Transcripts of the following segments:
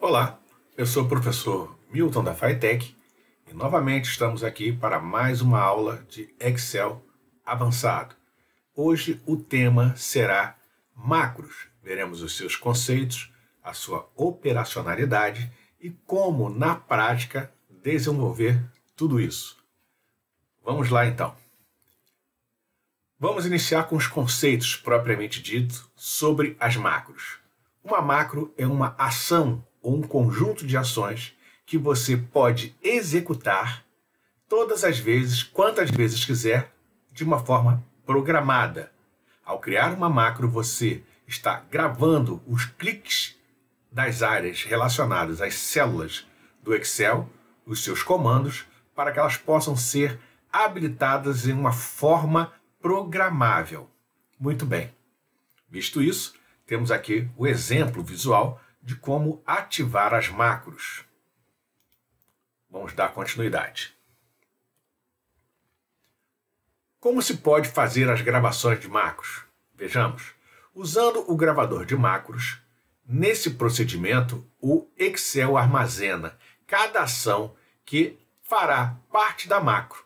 Olá, eu sou o professor Milton da Phytech e novamente estamos aqui para mais uma aula de Excel avançado. Hoje o tema será macros. Veremos os seus conceitos, a sua operacionalidade e como, na prática, desenvolver tudo isso. Vamos lá então. Vamos iniciar com os conceitos propriamente dito sobre as macros. Uma macro é uma ação ou um conjunto de ações que você pode executar todas as vezes, quantas vezes quiser, de uma forma programada. Ao criar uma macro, você está gravando os cliques das áreas relacionadas às células do Excel, os seus comandos, para que elas possam ser habilitadas em uma forma programável. Muito bem. Visto isso, temos aqui o exemplo visual de como ativar as macros. Vamos dar continuidade. Como se pode fazer as gravações de macros? Vejamos. Usando o gravador de macros, nesse procedimento, o Excel armazena cada ação que fará parte da macro.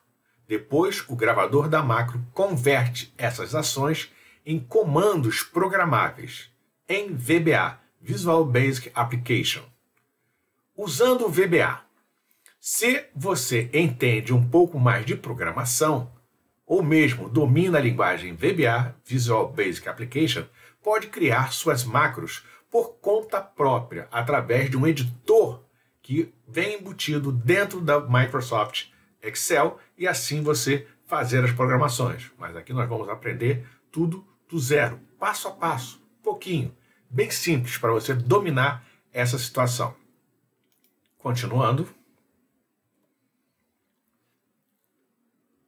Depois, o gravador da macro converte essas ações em comandos programáveis, em VBA, Visual Basic Application. Usando o VBA, se você entende um pouco mais de programação, ou mesmo domina a linguagem VBA, Visual Basic Application, pode criar suas macros por conta própria, através de um editor que vem embutido dentro da Microsoft Excel, e assim você fazer as programações. Mas aqui nós vamos aprender tudo do zero, passo a passo, pouquinho, bem simples para você dominar essa situação. Continuando.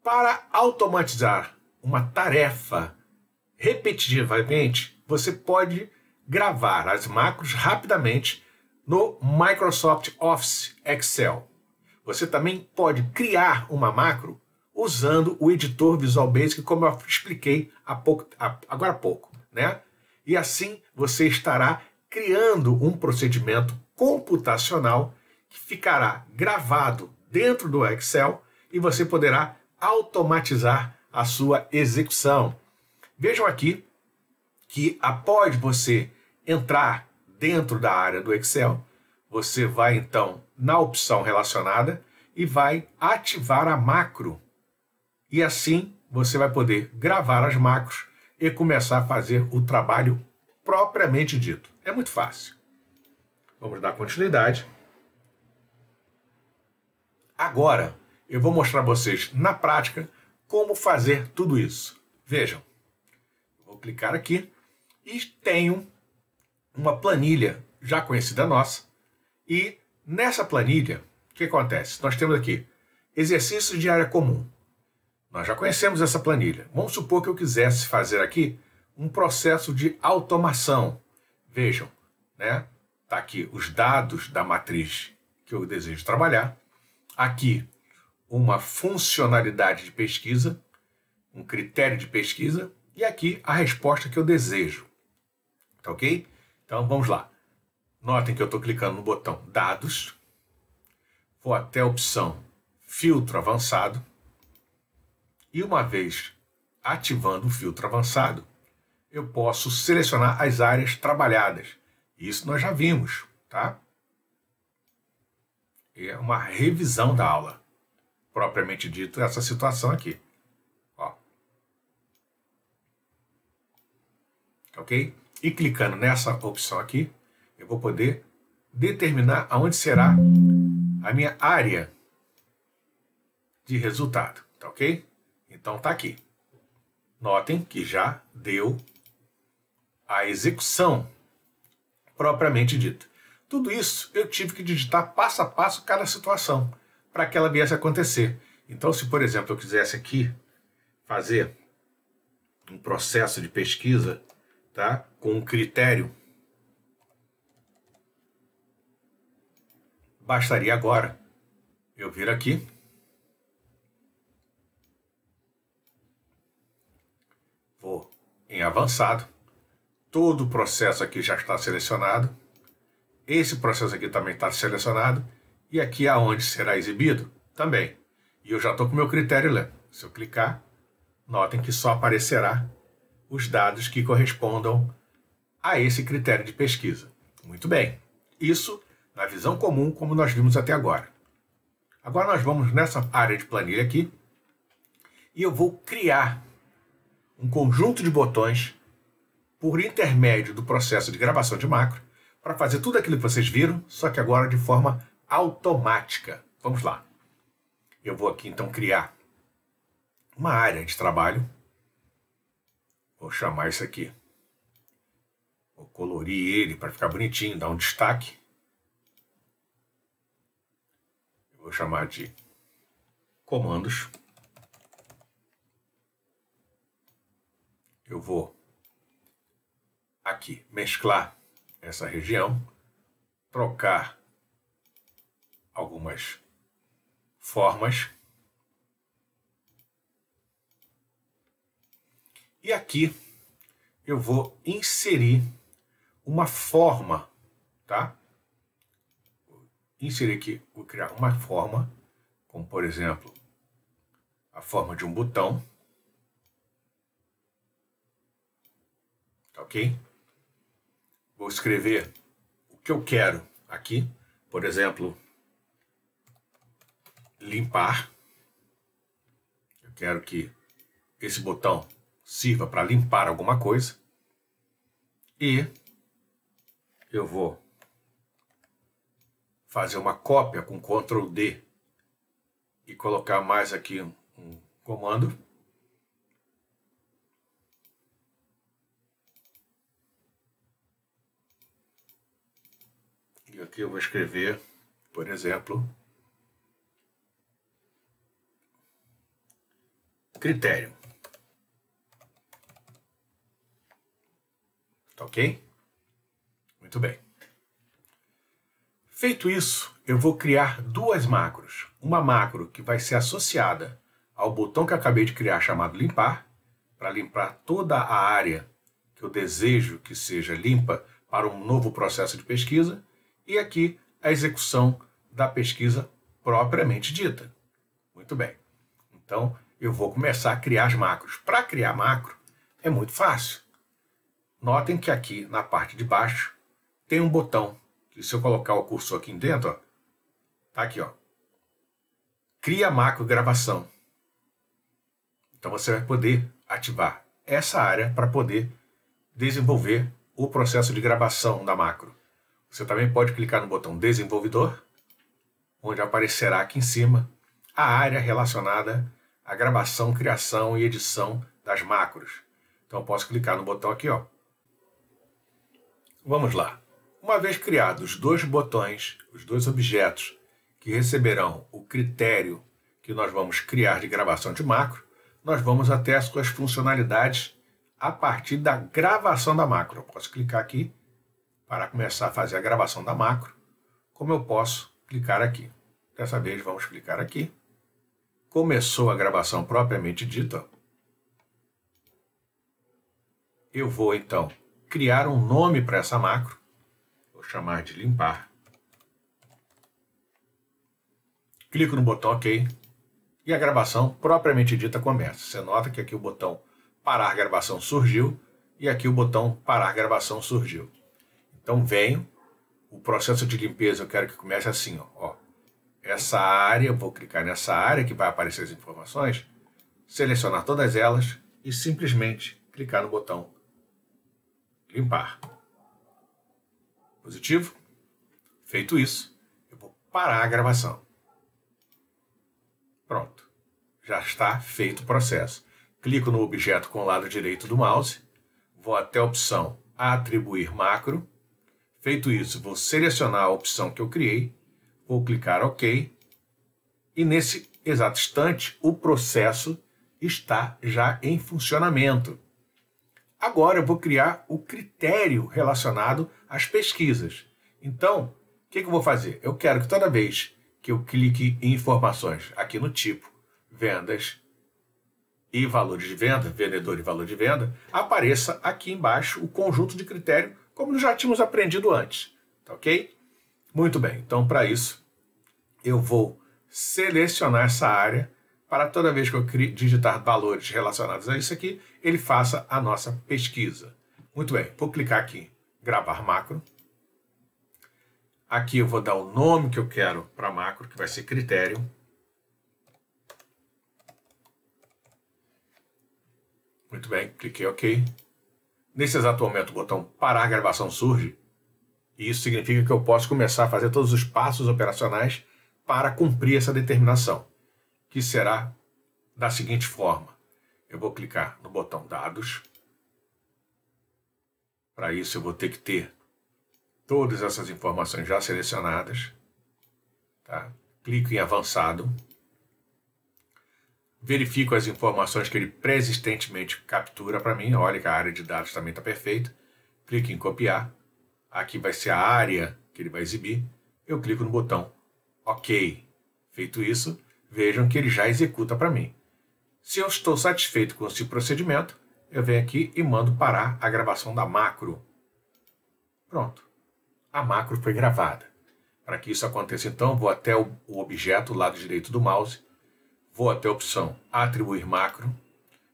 Para automatizar uma tarefa repetitivamente, você pode gravar as macros rapidamente no Microsoft Office Excel. Você também pode criar uma macro usando o editor Visual Basic, como eu expliquei agora há pouco, né? E assim você estará criando um procedimento computacional que ficará gravado dentro do Excel e você poderá automatizar a sua execução. Vejam aqui que após você entrar dentro da área do Excel, você vai então na opção relacionada e vai ativar a macro. E assim você vai poder gravar as macros e começar a fazer o trabalho propriamente dito. É muito fácil. Vamos dar continuidade. Agora eu vou mostrar a vocês na prática como fazer tudo isso. Vejam. Vou clicar aqui e tenho uma planilha já conhecida nossa. E nessa planilha, o que acontece? Nós temos aqui exercícios de área comum. Nós já conhecemos essa planilha. Vamos supor que eu quisesse fazer aqui um processo de automação. Vejam, né? Tá aqui os dados da matriz que eu desejo trabalhar. Aqui uma funcionalidade de pesquisa, um critério de pesquisa e aqui a resposta que eu desejo. Tá ok? Então vamos lá. Notem que eu estou clicando no botão Dados, vou até a opção Filtro Avançado, e uma vez ativando o filtro avançado, eu posso selecionar as áreas trabalhadas. Isso nós já vimos, tá? É uma revisão da aula, propriamente dito, essa situação aqui. Ó. Ok? E clicando nessa opção aqui, eu vou poder determinar aonde será a minha área de resultado, tá ok? Então tá aqui. Notem que já deu a execução propriamente dita. Tudo isso eu tive que digitar passo a passo cada situação para que ela viesse a acontecer. Então, se por exemplo eu quisesse aqui fazer um processo de pesquisa, tá, com um critério, bastaria agora eu vir aqui, vou em avançado, todo o processo aqui já está selecionado, Esse processo aqui também está selecionado. E aqui aonde será exibido também. E eu já estou com o meu critério lá. Se eu clicar, notem que só aparecerá os dados que correspondam a esse critério de pesquisa. Muito bem. Isso na visão comum, como nós vimos até agora. Agora nós vamos nessa área de planilha aqui e eu vou criar um conjunto de botões por intermédio do processo de gravação de macro para fazer tudo aquilo que vocês viram, só que agora de forma automática. Vamos lá. Eu vou aqui então criar uma área de trabalho. Vou chamar isso aqui. Vou colorir ele para ficar bonitinho, dar um destaque. Vou chamar de comandos. Eu vou aqui mesclar essa região, trocar algumas formas. E aqui eu vou inserir uma forma, tá? Inserir aqui, vou criar uma forma, como por exemplo, a forma de um botão. Tá ok? Vou escrever o que eu quero aqui, por exemplo, limpar. Eu quero que esse botão sirva para limpar alguma coisa. E eu vou fazer uma cópia com Ctrl D e colocar mais aqui um comando. E aqui eu vou escrever, por exemplo, critério. Tá ok? Muito bem. Feito isso, eu vou criar duas macros. Uma macro que vai ser associada ao botão que eu acabei de criar, chamado limpar, para limpar toda a área que eu desejo que seja limpa para um novo processo de pesquisa, e aqui a execução da pesquisa propriamente dita. Muito bem. Então, eu vou começar a criar as macros. Para criar macro, é muito fácil. Notem que aqui na parte de baixo tem um botão que, se eu colocar o cursor aqui dentro, ó, tá aqui, ó, cria macro gravação. Então você vai poder ativar essa área para poder desenvolver o processo de gravação da macro. Você também pode clicar no botão desenvolvedor, onde aparecerá aqui em cima a área relacionada à gravação, criação e edição das macros. Então eu posso clicar no botão aqui, ó. Vamos lá. Uma vez criados os dois botões, os dois objetos que receberão o critério que nós vamos criar de gravação de macro, nós vamos até as suas funcionalidades a partir da gravação da macro. Eu posso clicar aqui para começar a fazer a gravação da macro, como eu posso clicar aqui. Dessa vez vamos clicar aqui. Começou a gravação propriamente dita. Eu vou então criar um nome para essa macro. Vou chamar de limpar. Clico no botão OK. E a gravação propriamente dita começa. Você nota que aqui o botão parar gravação surgiu e aqui o botão parar gravação surgiu. Então venho, o processo de limpeza eu quero que comece assim, ó. Essa área, eu vou clicar nessa área que vai aparecer as informações, selecionar todas elas e simplesmente clicar no botão limpar. Positivo? Feito isso, eu vou parar a gravação. Pronto. Já está feito o processo. Clico no objeto com o lado direito do mouse, vou até a opção Atribuir macro. Feito isso, vou selecionar a opção que eu criei, vou clicar OK, e nesse exato instante o processo está já em funcionamento. Agora eu vou criar o critério relacionado às pesquisas. Então, o que eu vou fazer? Eu quero que toda vez que eu clique em informações aqui no tipo vendas e valores de venda, vendedor e valor de venda, apareça aqui embaixo o conjunto de critério, como já tínhamos aprendido antes. Tá Tá ok? Muito bem, então para isso eu vou selecionar essa área para toda vez que eu digitar valores relacionados a isso aqui, ele faça a nossa pesquisa. Muito bem, vou clicar aqui, gravar macro. Aqui eu vou dar o nome que eu quero para a macro, que vai ser critério. Muito bem, cliquei OK. Nesse exato momento o botão parar a gravação surge. E isso significa que eu posso começar a fazer todos os passos operacionais para cumprir essa determinação, que será da seguinte forma. Eu vou clicar no botão dados. Para isso eu vou ter que ter todas essas informações já selecionadas. Tá? Clico em avançado. Verifico as informações que ele pré-existentemente captura para mim. Olha que a área de dados também está perfeita. Clico em copiar. Aqui vai ser a área que ele vai exibir. Eu clico no botão OK. Feito isso, vejam que ele já executa para mim. Se eu estou satisfeito com esse procedimento, eu venho aqui e mando parar a gravação da macro. Pronto. A macro foi gravada. Para que isso aconteça, então, vou até o objeto, lado direito do mouse. Vou até a opção atribuir macro.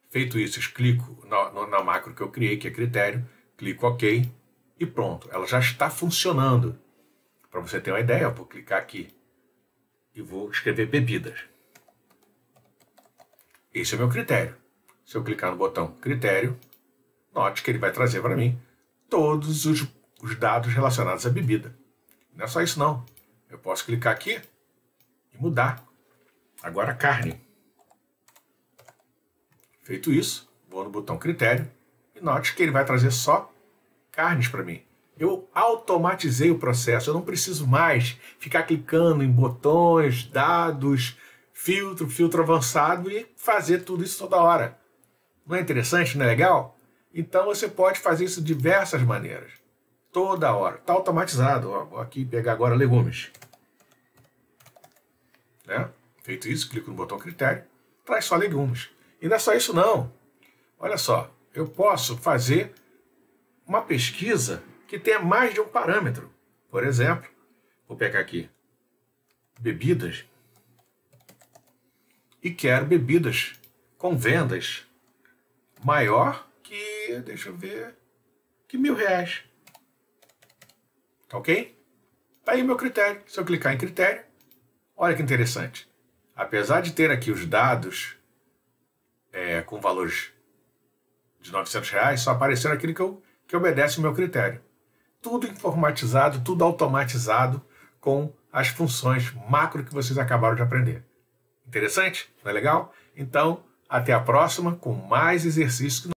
Feito isso, eu clico na macro que eu criei, que é critério. Clico OK e pronto. Ela já está funcionando. Para você ter uma ideia, eu vou clicar aqui e vou escrever bebidas. Esse é o meu critério. Se eu clicar no botão critério, note que ele vai trazer para mim todos os dados relacionados à bebida. Não é só isso não. Eu posso clicar aqui e mudar. Agora carne. Feito isso, vou no botão critério e note que ele vai trazer só carnes para mim. Eu automatizei o processo, eu não preciso mais ficar clicando em botões, dados, filtro avançado e fazer tudo isso toda hora. Não é interessante, não é legal? Então você pode fazer isso de diversas maneiras. Toda hora. Está automatizado. Vou aqui pegar agora legumes. Né? Feito isso, clico no botão critério, traz só legumes. E não é só isso não. Olha só, eu posso fazer uma pesquisa que tenha mais de um parâmetro. Por exemplo, vou pegar aqui bebidas e quero bebidas com vendas maior que, deixa eu ver, que R$1.000. Tá ok? Tá aí o meu critério. Se eu clicar em critério, olha que interessante. Apesar de ter aqui os dados com valores de R$900, só apareceram aquilo que obedece o meu critério. Tudo informatizado, tudo automatizado com as funções macro que vocês acabaram de aprender. Interessante? Não é legal? Então, até a próxima com mais exercícios.